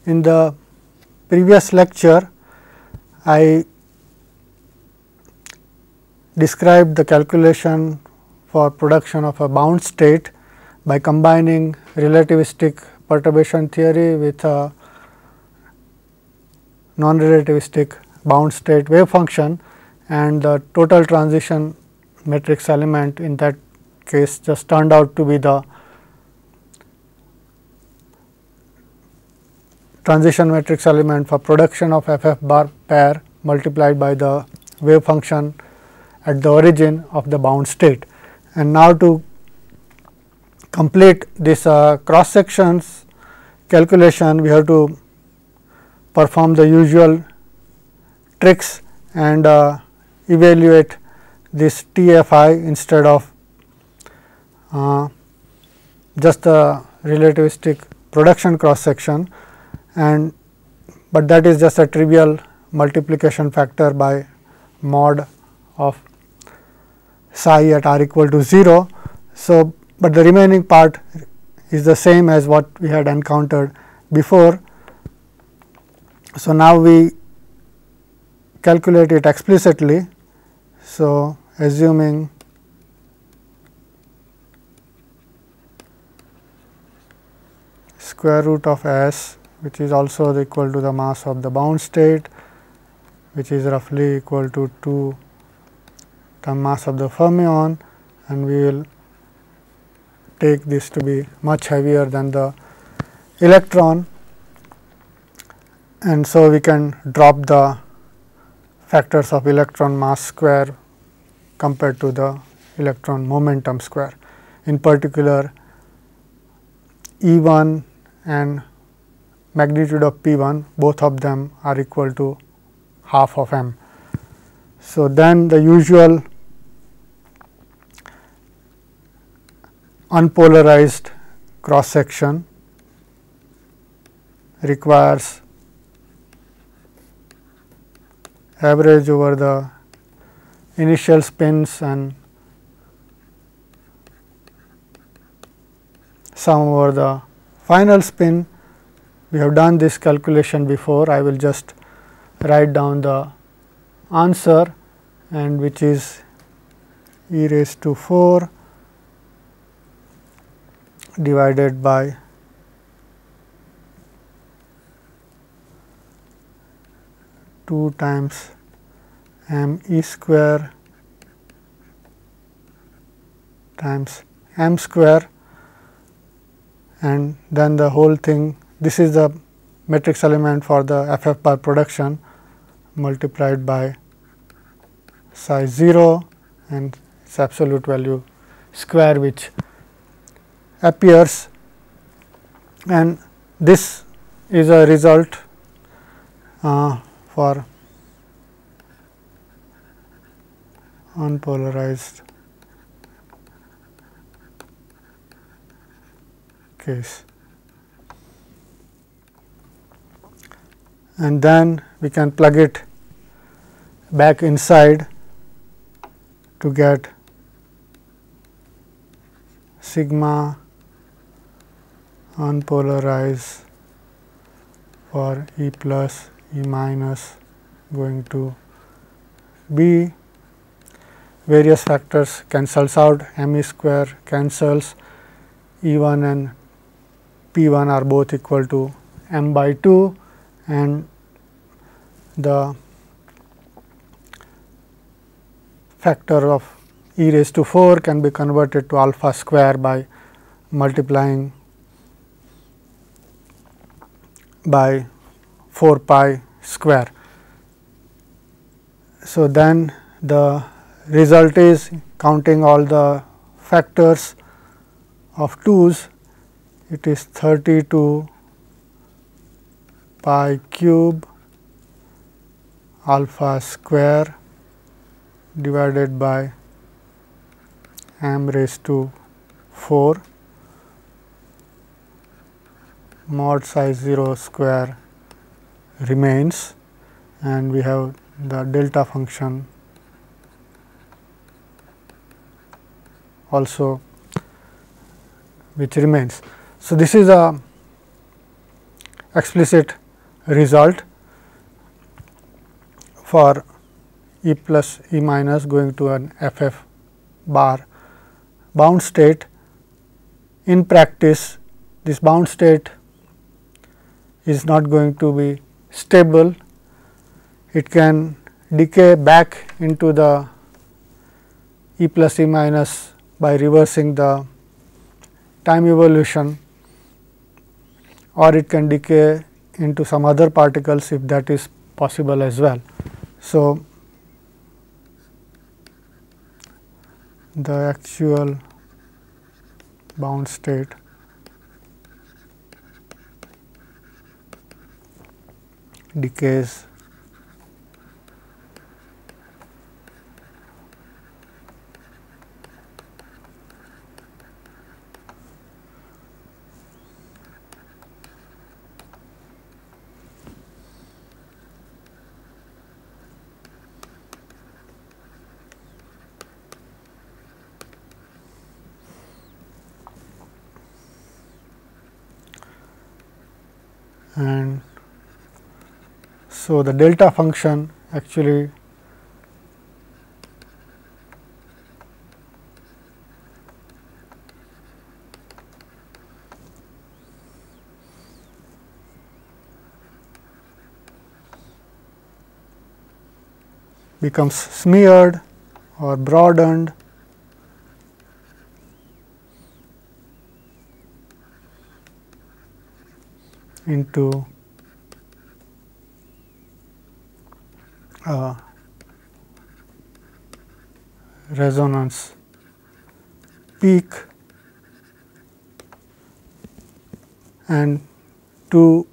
In the previous lecture, I described the calculation for production of a bound state by combining relativistic perturbation theory with a non-relativistic bound state wave function, and the total transition matrix element in that case just turned out to be the transition matrix element for production of FF bar pair multiplied by the wave function at the origin of the bound state. And now to complete this cross sections calculation, we have to perform the usual tricks and evaluate this TFI instead of just the relativistic production cross section, and but that is just a trivial multiplication factor by mod of psi at r equal to 0. So, but the remaining part is the same as what we had encountered before. So, now we calculate it explicitly. So, assuming square root of S, which is also equal to the mass of the bound state, which is roughly equal to 2 the mass of the fermion, and we will take this to be much heavier than the electron, and so we can drop the factors of electron mass square compared to the electron momentum square. In particular, E1 and magnitude of P1, both of them are equal to half of m. So, then the usual unpolarized cross section requires average over the initial spins and sum over the final spin. We have done this calculation before. I will just write down the answer, and which is e raised to 4 divided by two times m e square times m square, and then the whole thing. This is the matrix element for the FF bar production multiplied by psi 0 and its absolute value square, which appears, and this is a result for unpolarized case. And then we can plug it back inside to get sigma unpolarized for E plus E minus going to B. Various factors cancels out, m e square cancels, E1 and P1 are both equal to m by 2, and the factor of e raised to 4 can be converted to alpha square by multiplying by 4 pi square. So, then the result is, counting all the factors of 2's, it is 32 pi cube alpha square divided by m raised to 4 mod psi 0 square remains, and we have the delta function also which remains. So, this is a explicit result for E plus E minus going to an FF bar bound state. In practice, this bound state is not going to be stable. It can decay back into the E plus E minus by reversing the time evolution, or it can decay into some other particles if that is possible as well. So, the actual bound state decays and so the delta function actually becomes smeared or broadened into a resonance peak, and to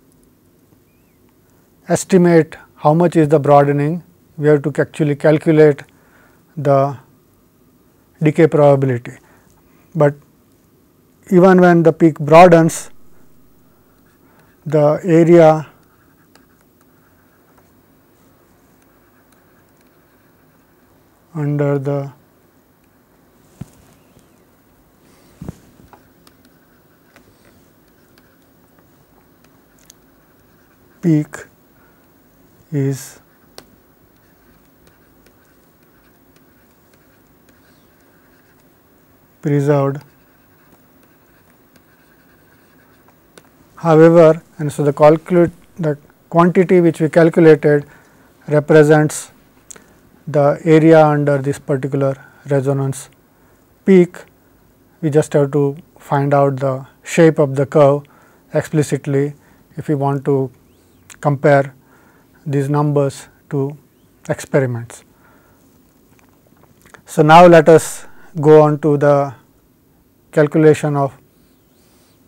estimate how much is the broadening, we have to actually calculate the decay probability. But even when the peak broadens, the area under the peak is preserved. However, and so the quantity which we calculated represents the area under this particular resonance peak. We just have to find out the shape of the curve explicitly if we want to compare these numbers to experiments. So, now let us go on to the calculation of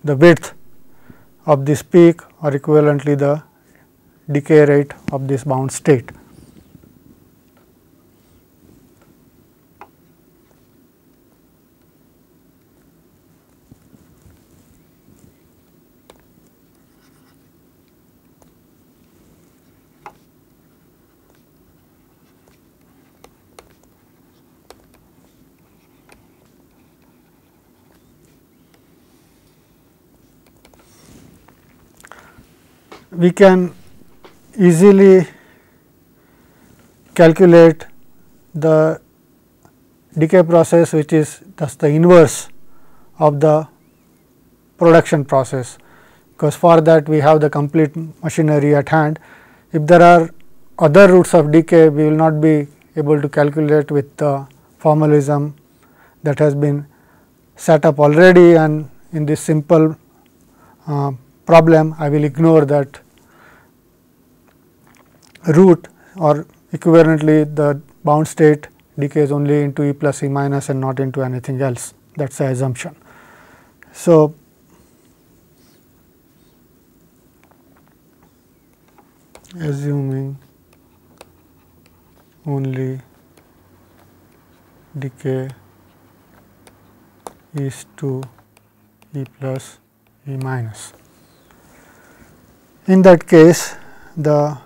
the width of this peak, or equivalently the decay rate of this bound state. We can easily calculate the decay process, which is thus the inverse of the production process, because for that we have the complete machinery at hand. If there are other routes of decay, we will not be able to calculate with the formalism that has been set up already, and in this simple problem I will ignore that route, or equivalently the bound state decays only into E plus E minus and not into anything else. That is the assumption. So, assuming only decay is to E plus E minus. In that case, the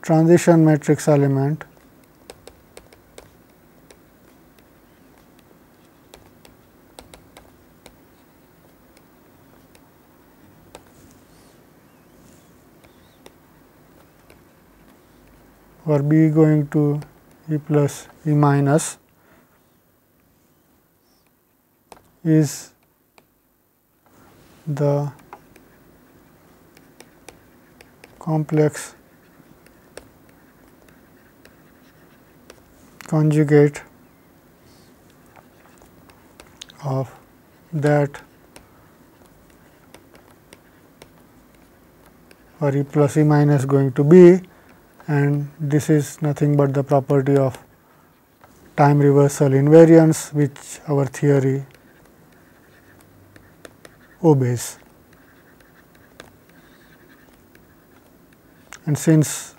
transition matrix element for B going to E plus E minus is the complex conjugate of that for E plus E minus going to B, and this is nothing but the property of time reversal invariance which our theory obeys. And since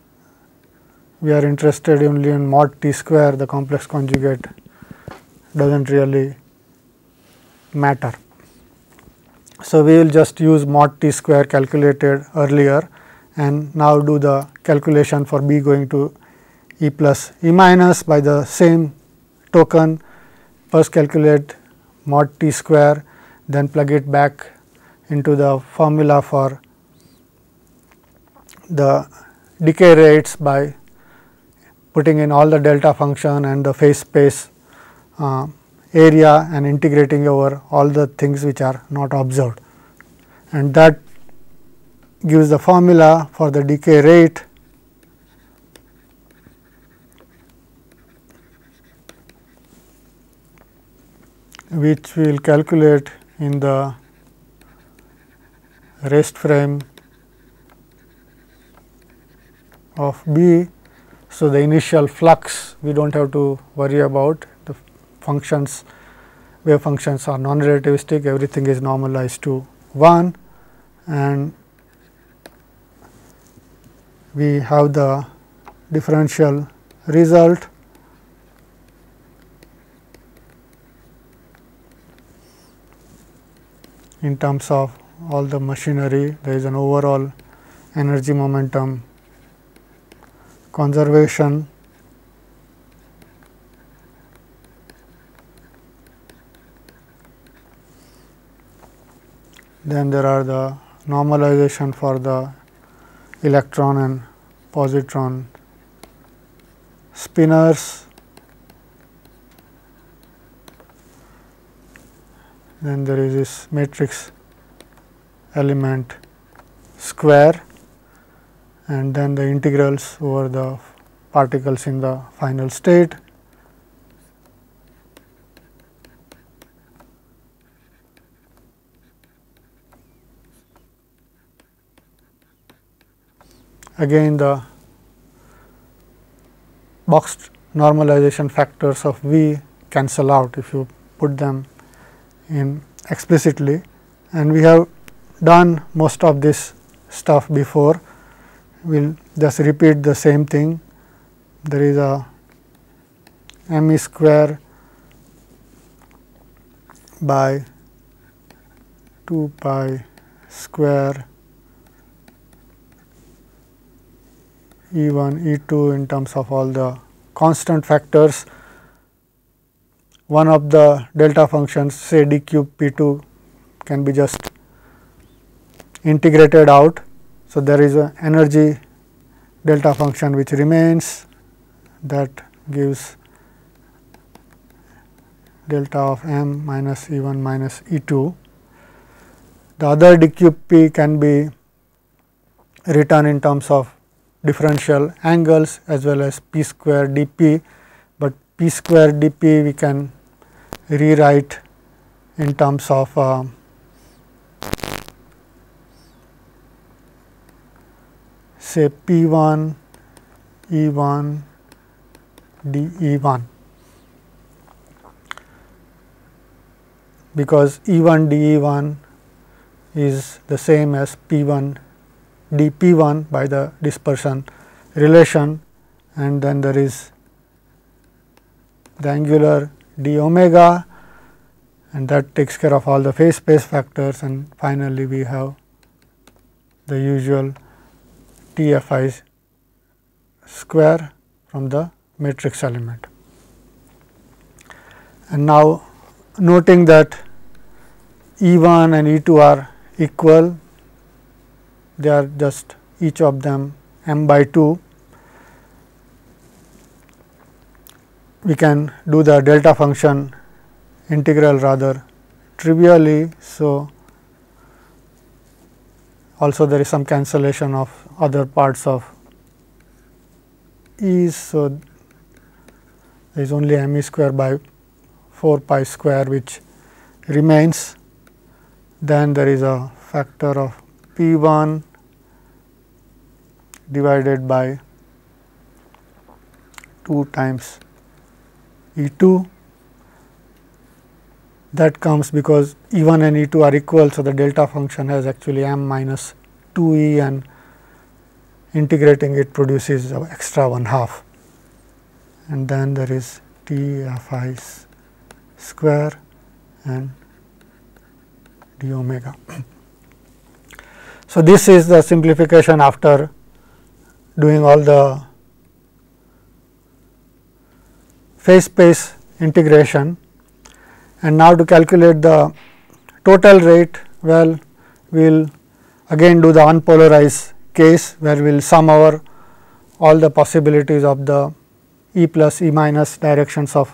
we are interested only in mod t square, the complex conjugate does not really matter. So, we will just use mod t square calculated earlier and now do the calculation for B going to E plus E minus by the same token. First calculate mod t square, then plug it back into the formula for the decay rates by putting in all the delta function and the phase space area and integrating over all the things which are not observed, and that gives the formula for the decay rate which we will calculate in the rest frame of B. So, the initial flux we do not have to worry about, the functions, wave functions are non-relativistic, everything is normalized to 1, and we have the differential result in terms of all the machinery. There is an overall energy momentum conservation, then there are the normalization for the electron and positron spinors, then there is this matrix element square, and then the integrals over the particles in the final state. Again the boxed normalization factors of V cancel out if you put them in explicitly, and we have done most of this stuff before. We will just repeat the same thing. There is a m e square by 2 pi square E 1 E 2 in terms of all the constant factors. One of the delta functions, say d cube p 2, can be just integrated out. So, there is a energy delta function which remains, that gives delta of m minus E 1 minus E 2. The other d cube p can be written in terms of differential angles as well as p square d p, but p square d p we can rewrite in terms of say P 1 E 1 d E 1, because E 1 d E 1 is the same as P 1 d P 1 by the dispersion relation, and then there is the angular d omega, and that takes care of all the phase space factors, and finally, we have the usual T f I square from the matrix element. And now, noting that E 1 and E 2 are equal, they are just each of them m by 2. we can do the delta function integral rather trivially. So, also there is some cancellation of other parts of e's. So, there is only m e square by 4 pi square which remains. Then there is a factor of p 1 divided by 2 times E 2. That comes because E 1 and E 2 are equal. So, the delta function has actually m minus 2 E, and integrating it produces extra 1/2, and then there is T f I square and d omega. So, this is the simplification after doing all the phase space integration. And now to calculate the total rate, well, we will again do the unpolarized case where we will sum over all the possibilities of the E plus E minus directions of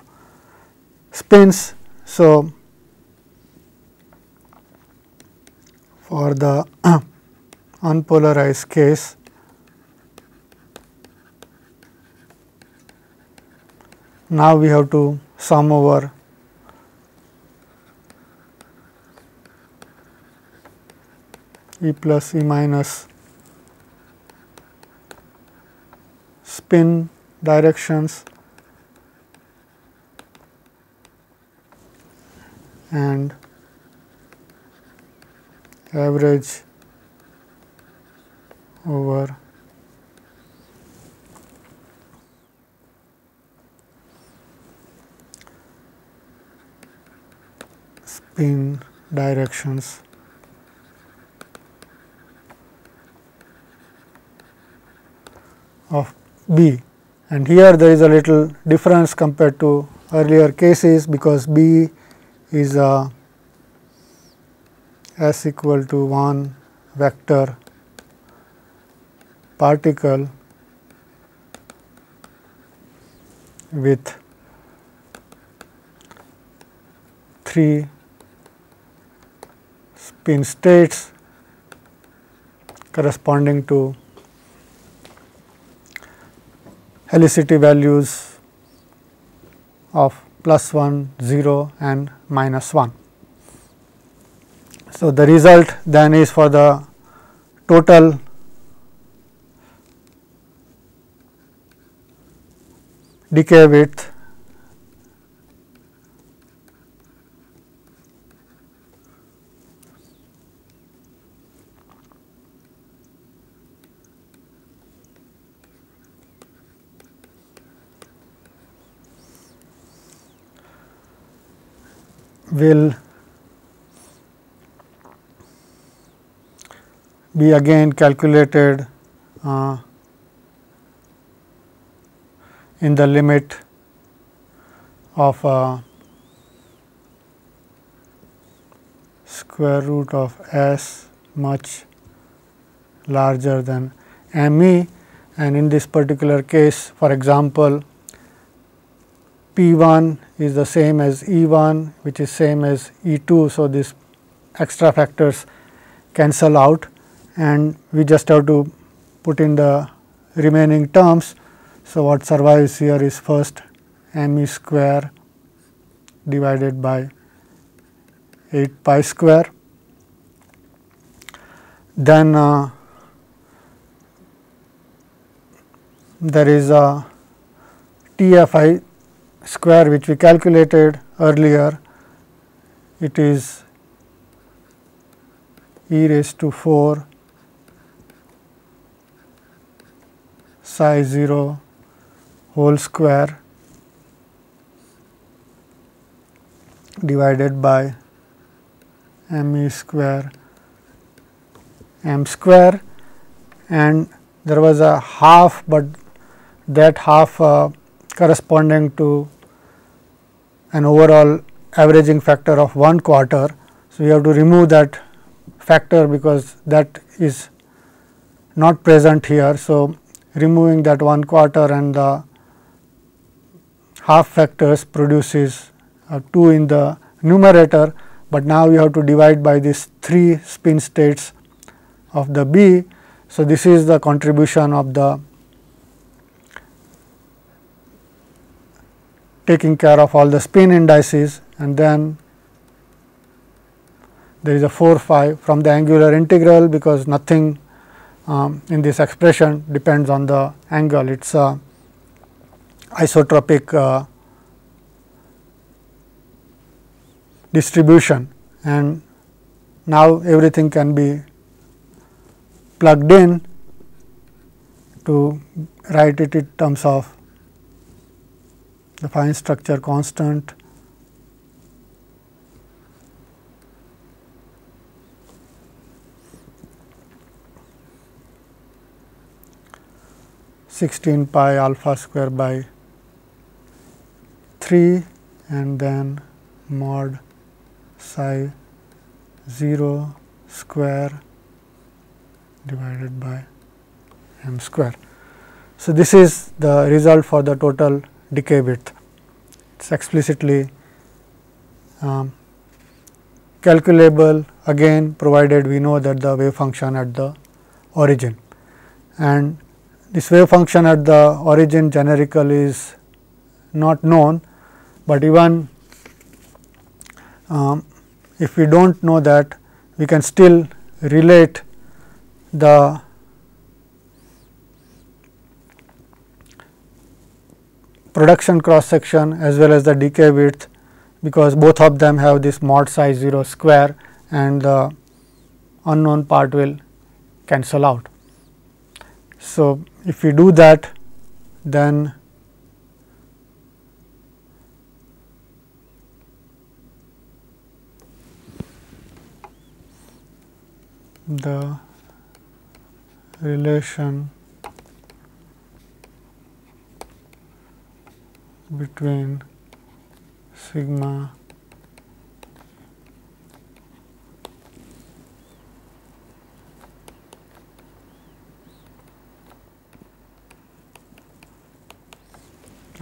spins. So, for the unpolarized case, now we have to sum over E plus E minus spin directions and average over spin directions of B. And here there is a little difference compared to earlier cases, because B is a S equal to 1 vector particle with 3 spin states corresponding to helicity values of +1, 0 and -1. So, the result then is for the total decay width will be again calculated in the limit of square root of S much larger than m e, and in this particular case, for example, P 1 is the same as E 1, which is same as E 2. So, these extra factors cancel out, and we just have to put in the remaining terms. So, what survives here is first m e square divided by 8 pi square, then there is a T f I square which we calculated earlier. It is e raised to 4 psi 0 whole square divided by m e square m square, and there was a half, but that half corresponding to an overall averaging factor of 1/4. So, we have to remove that factor because that is not present here. So, removing that 1/4 and the half factors produces 2 in the numerator, but now you have to divide by these 3 spin states of the B. So, this is the contribution of the taking care of all the spin indices, and then there is a 4 phi from the angular integral, because nothing in this expression depends on the angle. It is a isotropic distribution, and now everything can be plugged in to write it in terms of the fine structure constant, (16 pi alpha square by 3) and then mod psi 0 square divided by m square. So, this is the result for the total decay width. It is explicitly calculable, again provided we know that the wave function at the origin, and this wave function at the origin generically is not known, but even if we do not know that, we can still relate the production cross section as well as the decay width, because both of them have this mod psi 0 square and the unknown part will cancel out. So, if we do that, then the relation between sigma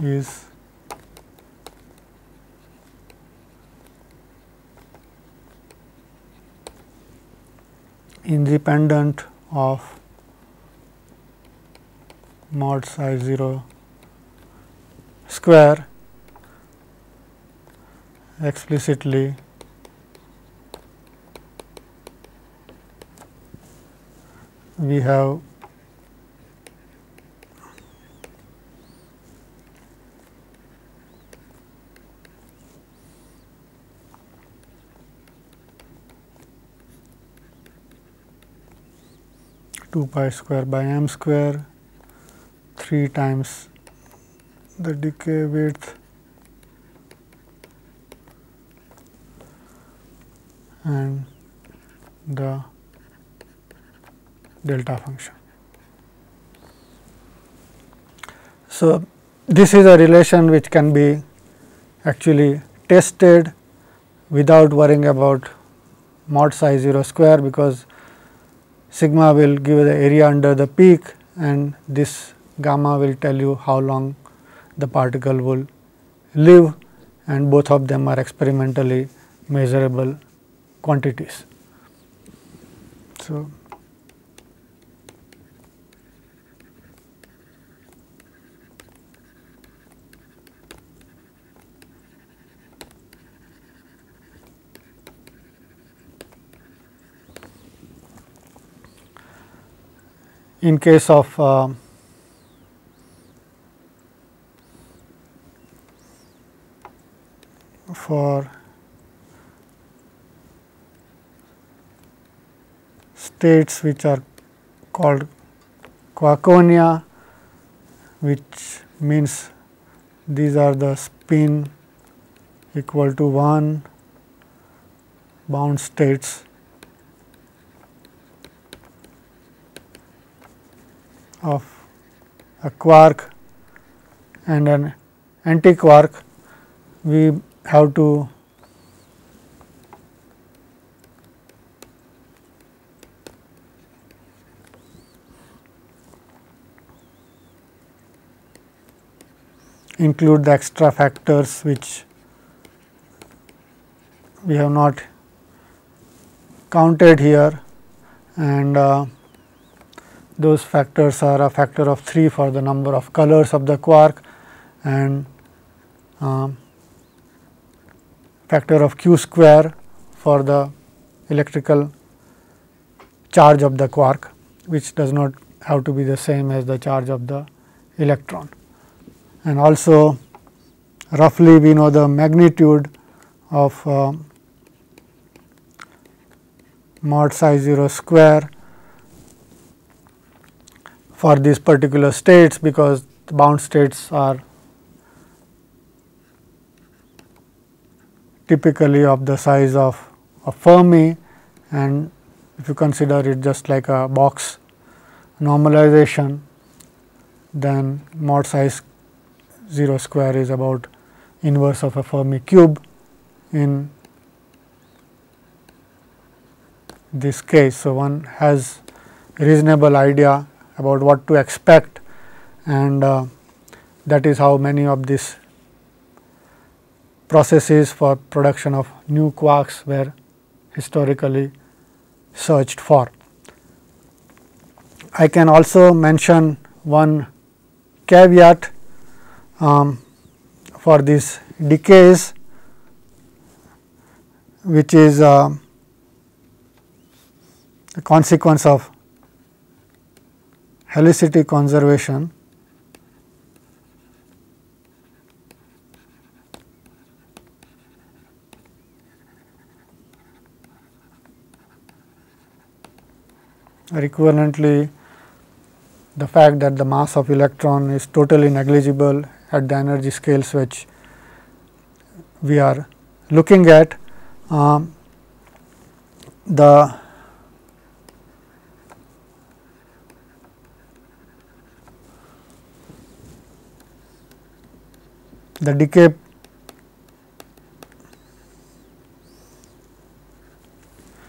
is independent of mod psi 0 square. Explicitly we have two pi square by m square, 3 times the decay width and the delta function. So, this is a relation which can be actually tested without worrying about mod psi 0 square, because sigma will give the area under the peak and this gamma will tell you how long the particle will live, and both of them are experimentally measurable quantities. So, in case of for states which are called Quaconia, which means these are the spin equal to 1 bound states of a quark and an anti-quark. We have to include the extra factors which we have not counted here, and those factors are a factor of 3 for the number of colors of the quark and factor of q square for the electrical charge of the quark, which does not have to be the same as the charge of the electron. And also roughly we know the magnitude of mod psi 0 square for these particular states, because the bound states are typically of the size of a Fermi, and if you consider it just like a box normalization, then mod psi 0 square is about inverse of a Fermi cube in this case. So, one has a reasonable idea about what to expect, and that is how many of these processes for production of new quarks were historically searched for. I can also mention one caveat for these decays, which is a consequence of helicity conservation. Or equivalently, the fact that the mass of electron is totally negligible at the energy scales which we are looking at. The decay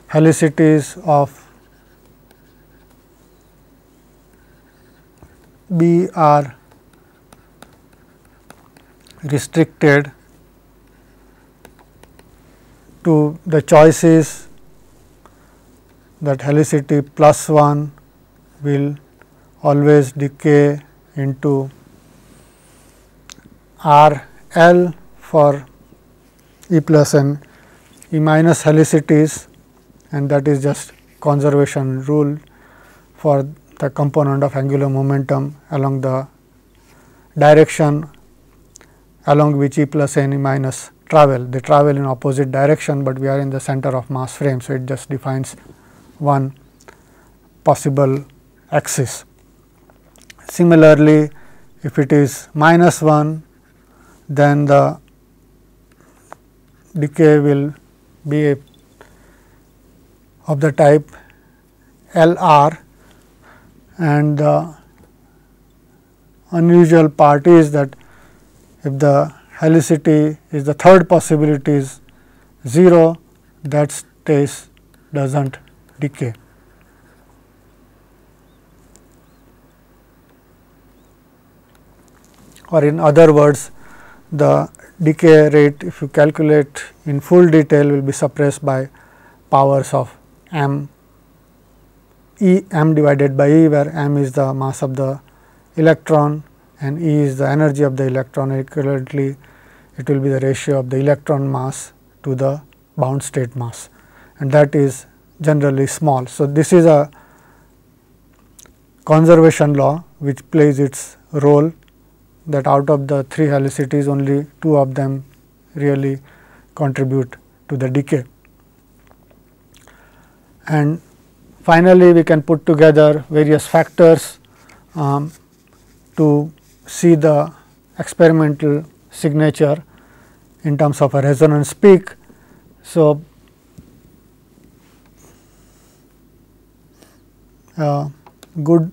helicities of B are restricted to the choices that helicity plus 1 will always decay into R L for E plus and E minus helicities, and that is just conservation rule for the component of angular momentum along the direction along which E plus and E minus travel. They travel in opposite direction, but we are in the center of mass frame. So, it just defines one possible axis. Similarly, if it is minus 1, then the decay will be of the type L R, and the unusual part is that if the helicity is the third possibility is 0, that state does not decay. Or in other words, the decay rate, if you calculate in full detail, will be suppressed by powers of m divided by E, where m is the mass of the electron and E is the energy of the electron. Equivalently, it will be the ratio of the electron mass to the bound state mass, and that is generally small. So, this is a conservation law which plays its role, that out of the 3 helicities only 2 of them really contribute to the decay. And finally, we can put together various factors to see the experimental signature in terms of a resonance peak. So, good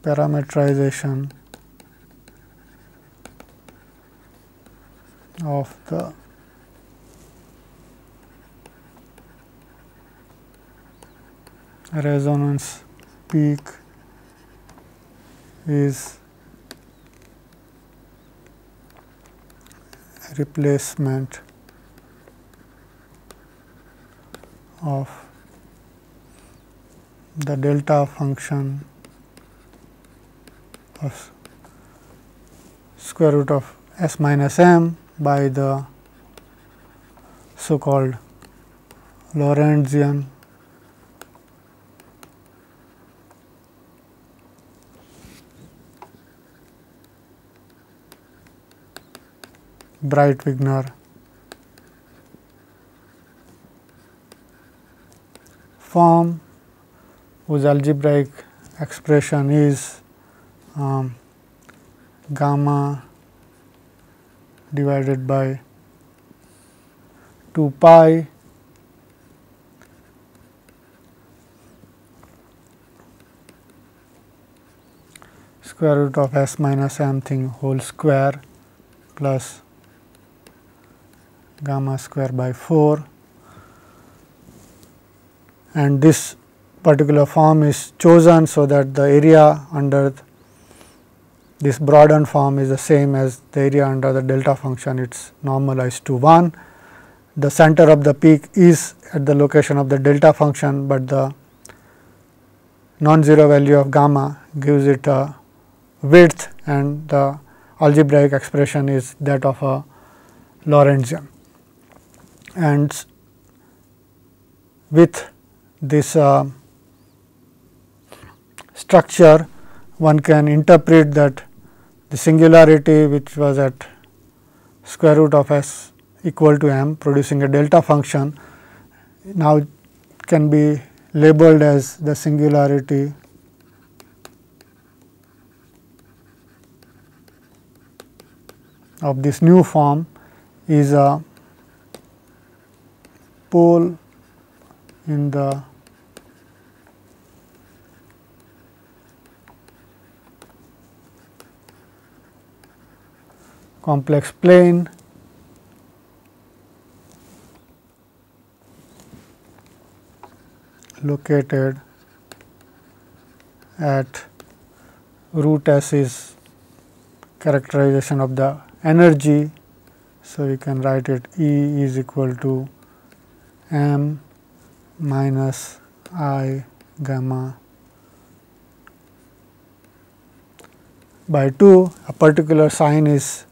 parameterization of the resonance peak is replacement of the delta function of square root of s minus m by the so called Lorentzian Breit-Wigner form, whose algebraic expression is gamma divided by 2 pi square root of s minus m thing whole square plus gamma square by 4, and this particular form is chosen so that the area under this broadened form is the same as the area under the delta function. It is normalized to 1. The center of the peak is at the location of the delta function, but the non-zero value of gamma gives it a width, and the algebraic expression is that of a Lorentzian. And with this structure, one can interpret that the singularity which was at square root of s equal to m producing a delta function now can be labeled as the singularity of this new form is a pole in the complex plane located at root s is characterization of the energy. So, you can write it E is equal to m minus I gamma by 2. A particular sign is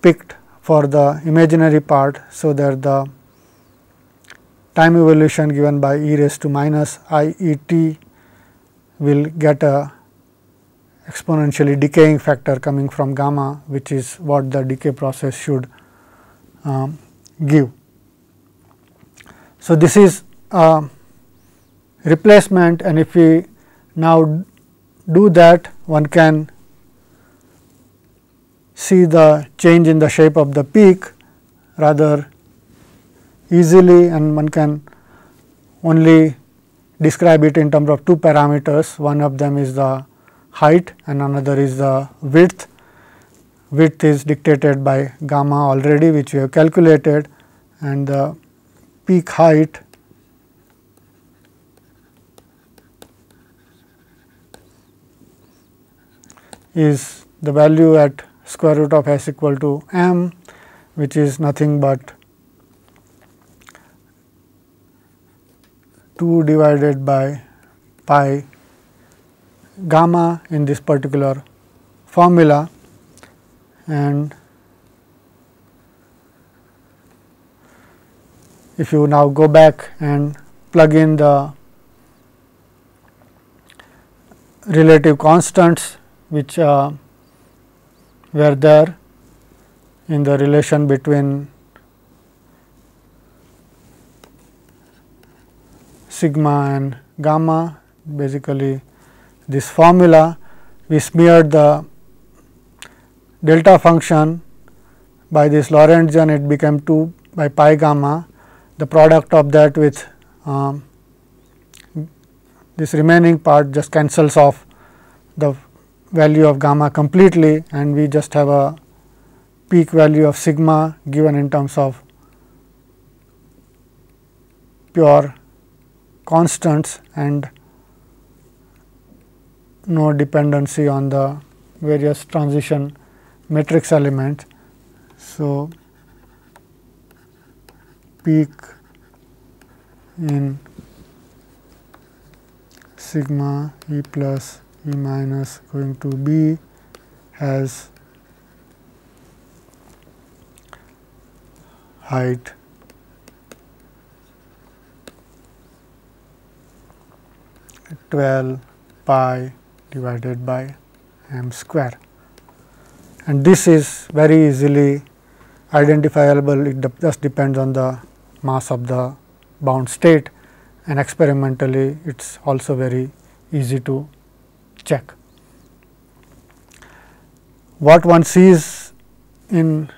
picked for the imaginary part, so that the time evolution given by e raised to minus I e t will get a exponentially decaying factor coming from gamma, which is what the decay process should give. So, this is a replacement, and if we now do that, one can see the change in the shape of the peak rather easily, and one can only describe it in terms of 2 parameters. One of them is the height and another is the width. Width is dictated by gamma already, which we have calculated, and the peak height is the value at square root of s equal to m, which is nothing but 2 divided by pi gamma in this particular formula. And if you now go back and plug in the relative constants which were there in the relation between sigma and gamma, basically this formula, we smeared the delta function by this Lorentzian, it became 2 by pi gamma. The product of that with this remaining part just cancels off the value of gamma completely, and we just have a peak value of sigma given in terms of pure constants, and no dependency on the various transition matrix elements. So, peak in sigma E plus E minus going to B has height (12 pi divided by m square), and this is very easily identifiable. It just depends on the mass of the bound state, and experimentally it is also very easy to check. What one sees in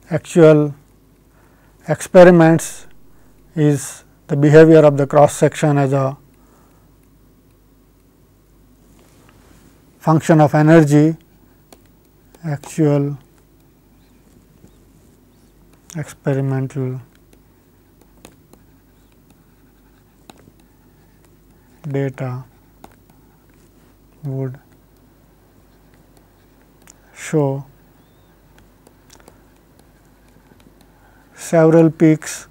actual experiments is the behavior of the cross section as a function of energy. Actual experimental data would show several peaks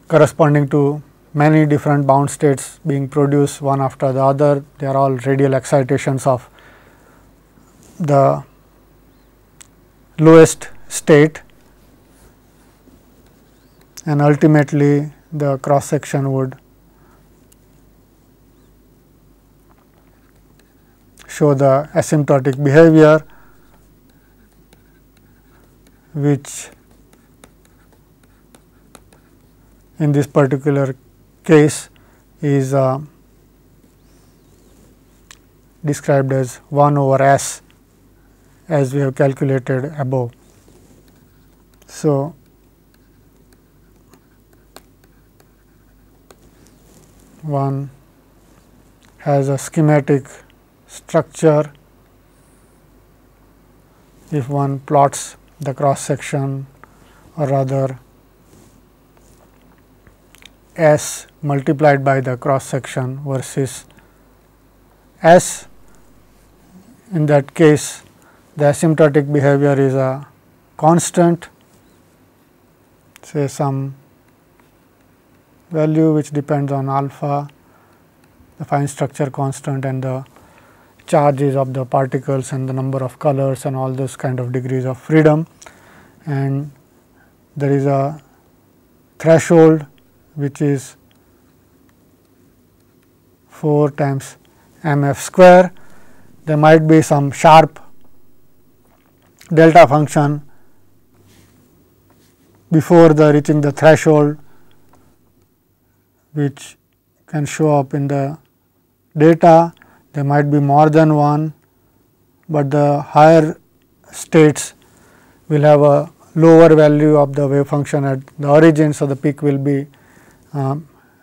corresponding to many different bound states being produced one after the other. They are all radial excitations of the lowest state, and ultimately the cross section would show the asymptotic behavior, which in this particular case is described as 1 over S, as we have calculated above. So, one has a schematic structure if one plots the cross section, or rather S multiplied by the cross section versus S. In that case, the asymptotic behavior is a constant, say some value which depends on alpha, the fine structure constant, and the charges of the particles and the number of colors and all those kind of degrees of freedom. And there is a threshold which is 4 times mf square. There might be some sharp delta function before the reaching the threshold, which can show up in the data. There might be more than one, but the higher states will have a lower value of the wave function at the origin. So, the peak will be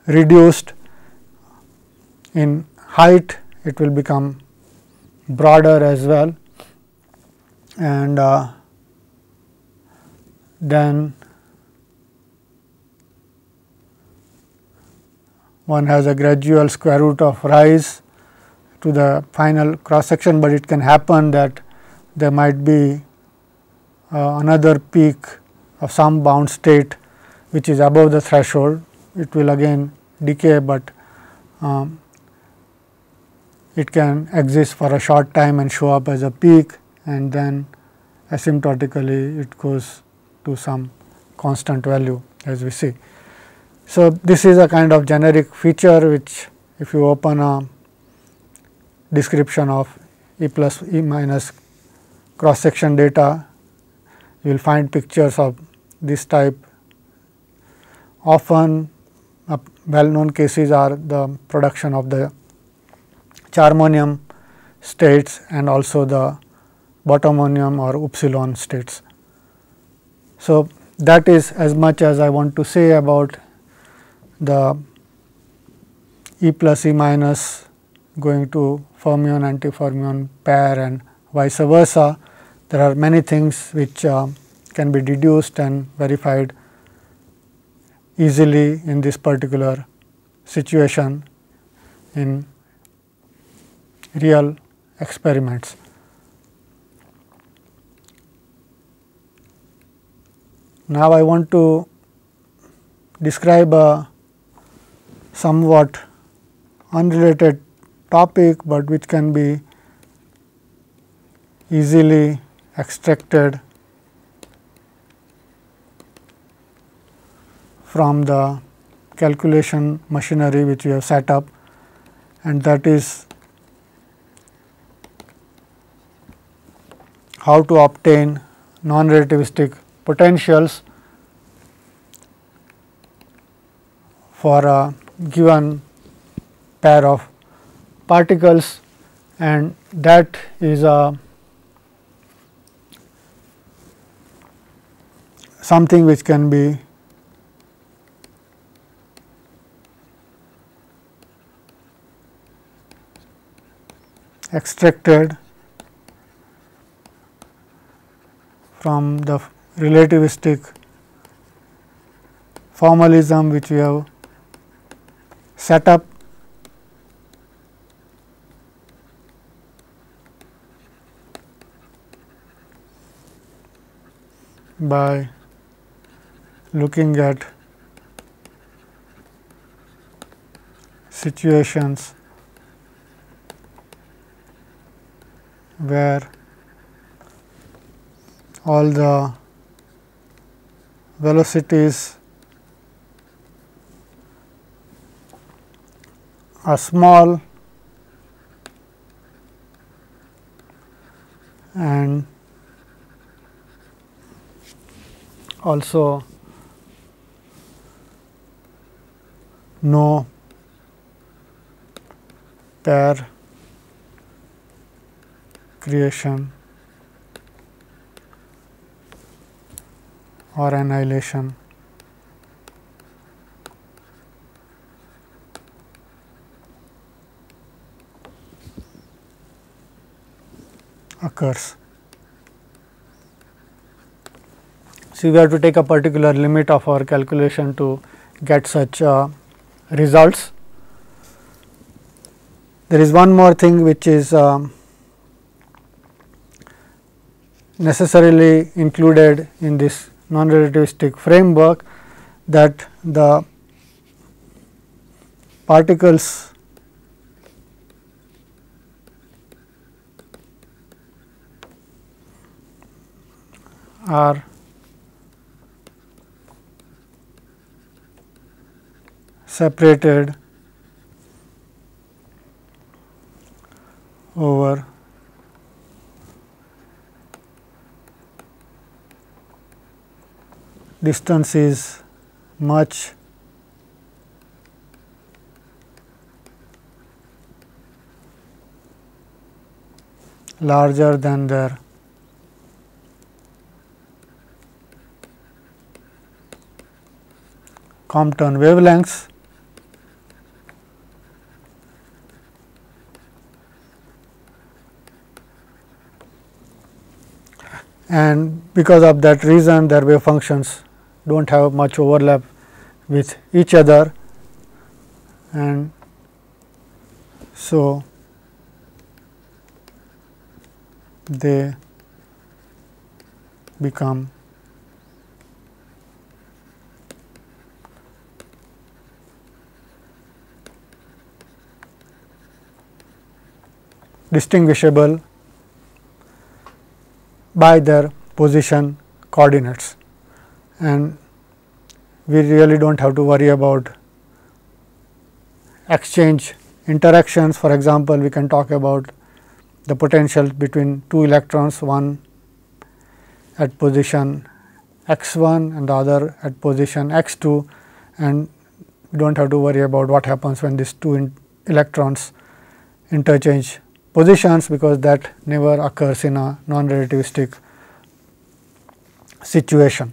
reduced in height, it will become broader as well, and then one has a gradual square root of rise to the final cross section, but it can happen that there might be another peak of some bound state which is above the threshold. It will again decay, but it can exist for a short time and show up as a peak, and then asymptotically it goes to some constant value, as we see. So, this is a kind of generic feature which, if you open a description of E plus E minus cross section data, you will find pictures of this type. Often well known cases are the production of the charmonium states and also the bottomonium or upsilon states. So, that is as much as I want to say about the E plus E minus going to fermion antifermion pair and vice versa. There are many things which can be deduced and verified easily in this particular situation in real experiments. Now, I want to describe a somewhat unrelated topic, but which can be easily extracted from the calculation machinery which we have set up, and that is how to obtain non-relativistic potentials for a given pair of particles, and that is something which can be extracted from the relativistic formalism which we have set up by looking at situations where all the velocities are small and also no pair creation or annihilation occurs. So, we have to take a particular limit of our calculation to get such results. There is one more thing which is necessarily included in this non-relativistic framework, that the particles are separated over distances much larger than their Compton wavelengths, and because of that reason their wave functions do not have much overlap with each other, and so they become distinguishable by their position coordinates, and we really do not have to worry about exchange interactions. For example, we can talk about the potential between two electrons, one at position x 1 and the other at position x 2, and we do not have to worry about what happens when these two electrons interchange positions, because that never occurs in a non-relativistic situation.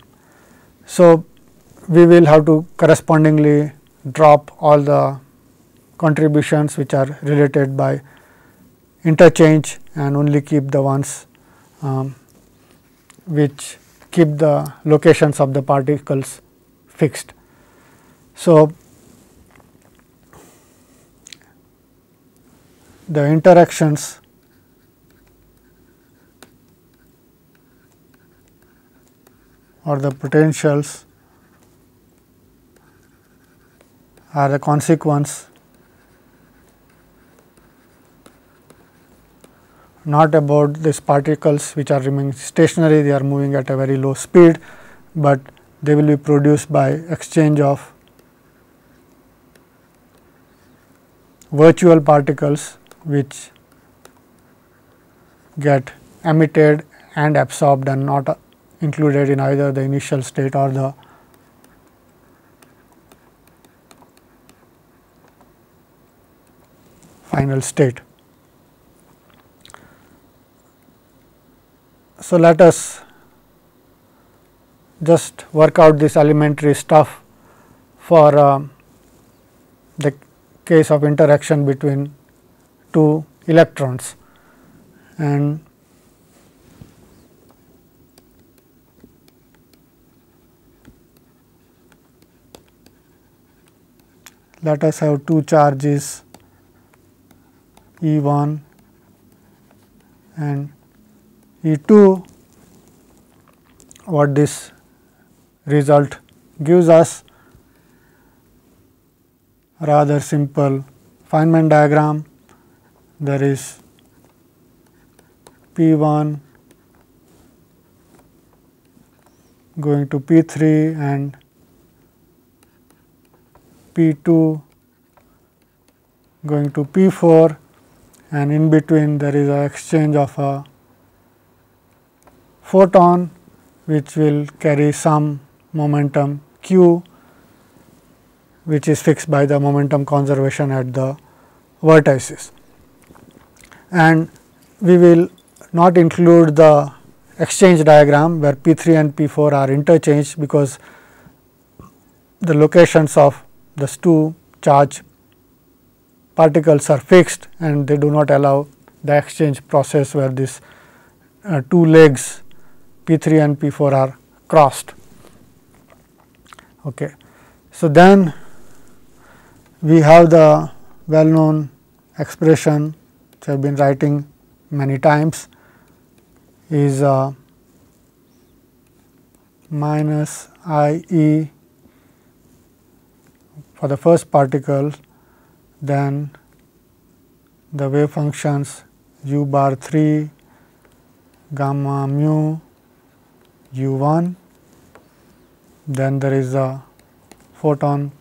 So, we will have to correspondingly drop all the contributions which are related by interchange and only keep the ones which keep the locations of the particles fixed. So, the interactions or the potentials are a consequence not about these particles which are remaining stationary, they are moving at a very low speed, but they will be produced by exchange of virtual particles which get emitted and absorbed and not included in either the initial state or the final state. So, let us just work out this elementary stuff for the case of interaction between two electrons, and let us have two charges E1 and E2. What this result gives us? Rather simple Feynman diagram. There is P1 going to P3 and P2 going to P4, and in between there is an exchange of a photon which will carry some momentum q, which is fixed by the momentum conservation at the vertices. And we will not include the exchange diagram where P3 and P4 are interchanged, because the locations of these two charge particles are fixed and they do not allow the exchange process where these two legs P3 and P4 are crossed. Okay. So, then we have the well known expression which I have been writing many times, is minus I e for the first particle, then the wave functions u bar 3 gamma mu u1, then there is a photon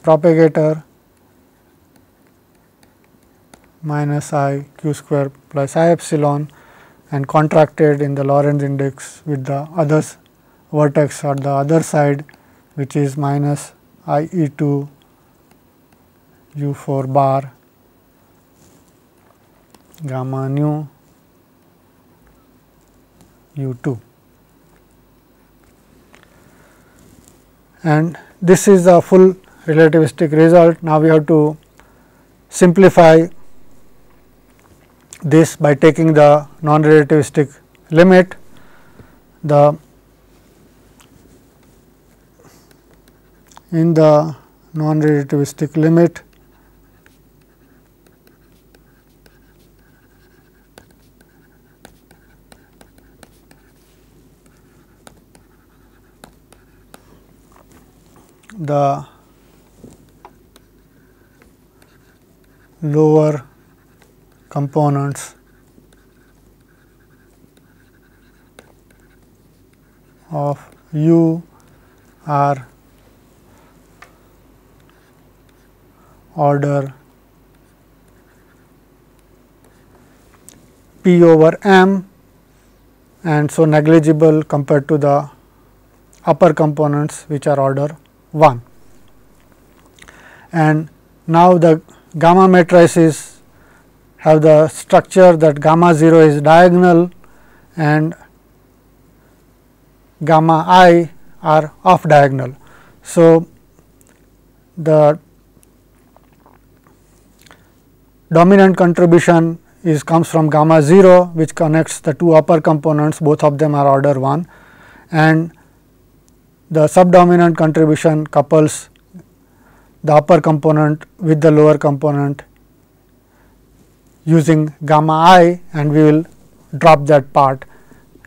propagator minus I q square plus I epsilon, and contracted in the Lorentz index with the other vertex or the other side, which is minus I e2 u4 bar gamma nu u2. And this is the full relativistic result. Now, we have to simplify this by taking the non-relativistic limit. In the non-relativistic limit, the lower components of u are order p over m, and so negligible compared to the upper components which are order 1. And now, the gamma matrices have the structure that gamma 0 is diagonal and gamma I are off diagonal. So, the dominant contribution comes from gamma 0, which connects the two upper components, both of them are order 1, and the subdominant contribution couples the upper component with the lower component using gamma I, and we will drop that part.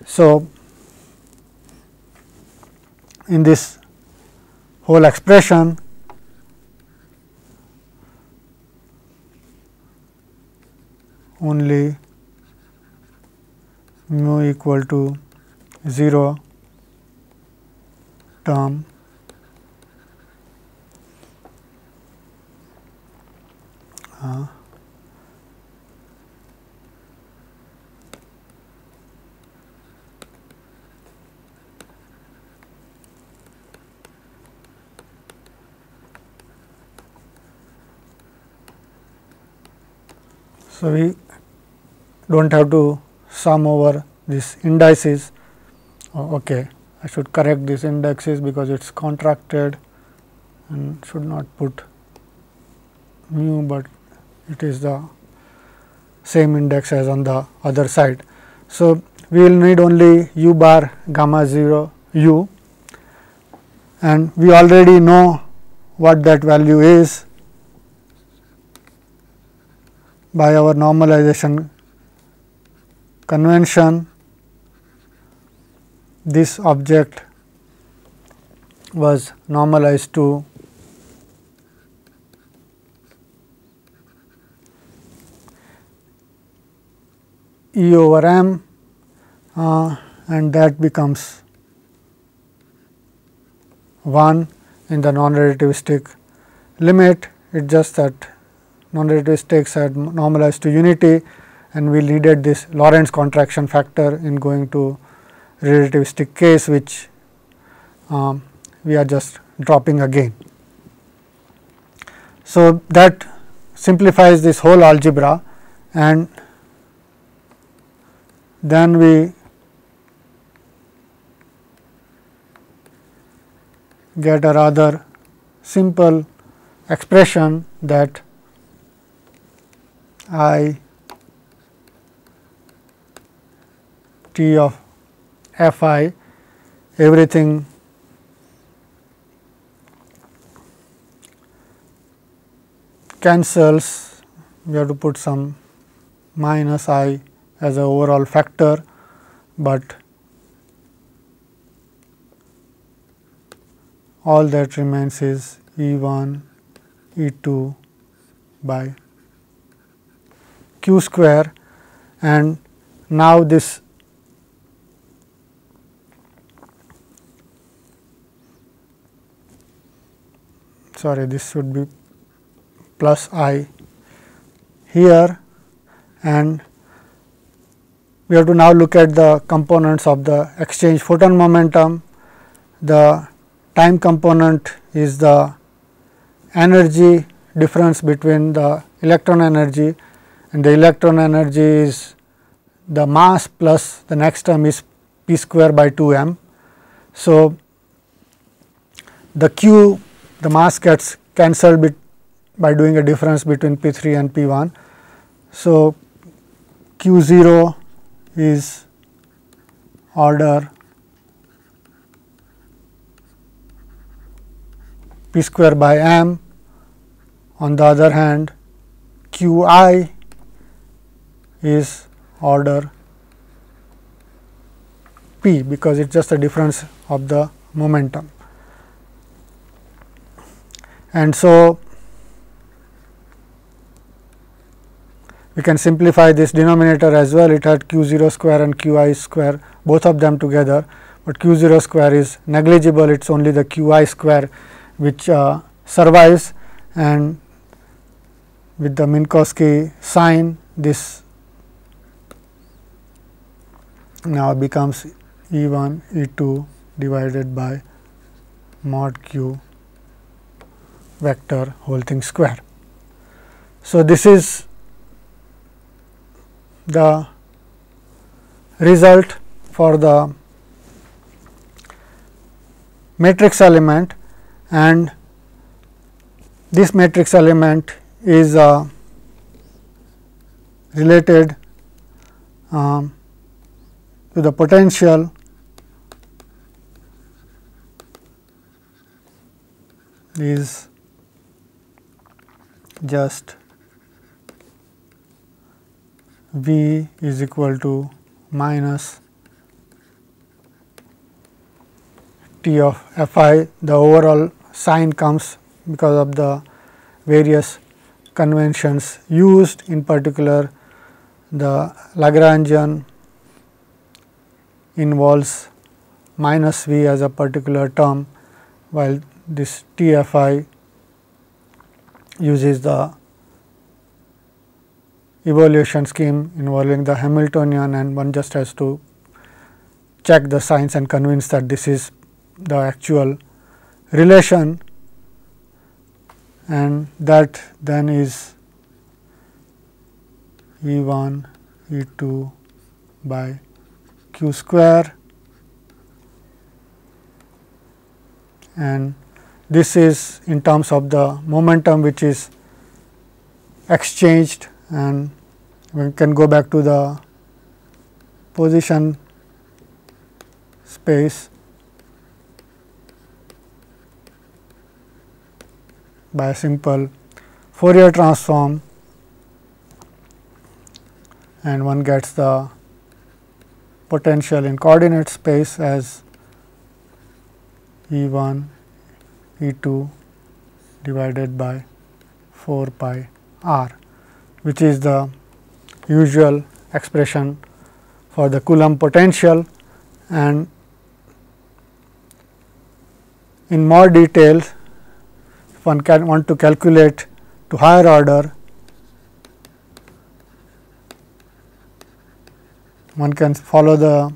So, in this whole expression, only mu equal to 0 term so we do not have to sum over these indices. Okay, I should correct these indexes because it is contracted and should not put mu, but it is the same index as on the other side. So, we will need only u bar gamma 0 u, and we already know what that value is by our normalization convention. This object was normalized to E over m, and that becomes 1 in the non-relativistic limit. It is just that non-relativistics had normalized to unity, and we needed this Lorentz contraction factor in going to relativistic case, which we are just dropping again. So, that simplifies this whole algebra, and then we get a rather simple expression that I t of f I, everything cancels. We have to put some minus I as an overall factor, but all that remains is E 1 E 2 by q square. And now this this should be plus I here, and we have to now look at the components of the exchange photon momentum. The time component is the energy difference between the electron energy, and the electron energy is the mass plus the next term is p square by 2 m. So, the q, the mass gets cancelled by doing a difference between p 3 and p 1. So, q 0 is order p square by m. On the other hand, q I is order p, because it is just a difference of the momentum. And so, we can simplify this denominator as well. It had q 0 square and q I square, both of them together, but q 0 square is negligible. It is only the q I square which survives, and with the Minkowski sign, this now becomes E 1 E 2 divided by mod q vector whole thing square. So, this is the result for the matrix element, and this matrix element is related to the potential is just V is equal to minus T of Fi. The overall sign comes because of the various conventions used, in particular the Lagrangian involves minus V as a particular term, while this T Fi uses the evaluation scheme involving the Hamiltonian, and one just has to check the signs and convince that this is the actual relation, and that then is E1 E2 by q square, and this is in terms of the momentum which is exchanged, and we can go back to the position space by a simple Fourier transform, and one gets the potential in coordinate space as E1 E2 divided by 4 pi r, which is the usual expression for the Coulomb potential. And in more detail, if one can want to calculate to higher order, one can follow the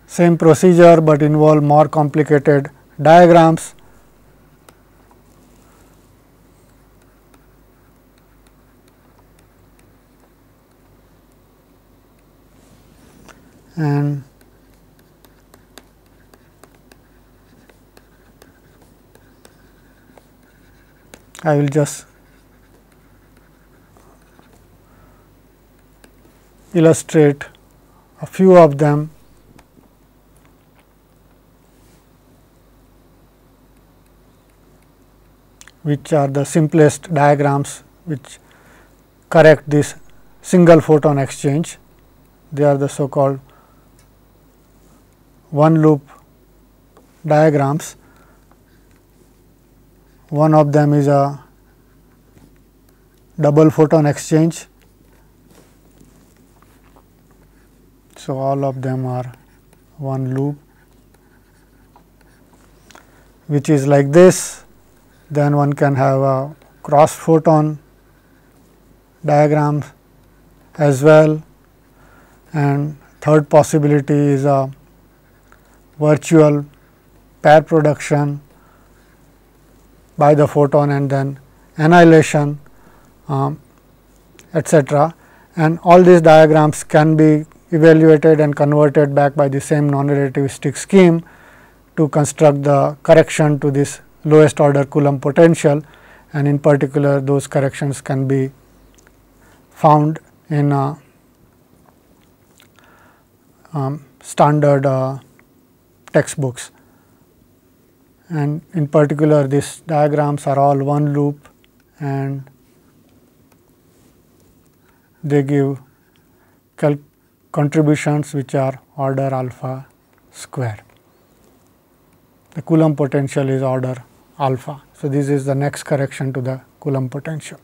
same procedure, but involve more complicated diagrams. And I will just illustrate a few of them. Which are the simplest diagrams which correct this single photon exchange. They are the so called one loop diagrams. One of them is a double photon exchange. So, all of them are one loop, which is like this. Then one can have a cross photon diagram as well, and third possibility is a virtual pair production by the photon and then annihilation, etc. And all these diagrams can be evaluated and converted back by the same non-relativistic scheme to construct the correction to this lowest order Coulomb potential, and in particular those corrections can be found in standard textbooks. And in particular these diagrams are all one loop, and they give contributions which are order alpha square. The Coulomb potential is order alpha. So, this is the next correction to the Coulomb potential.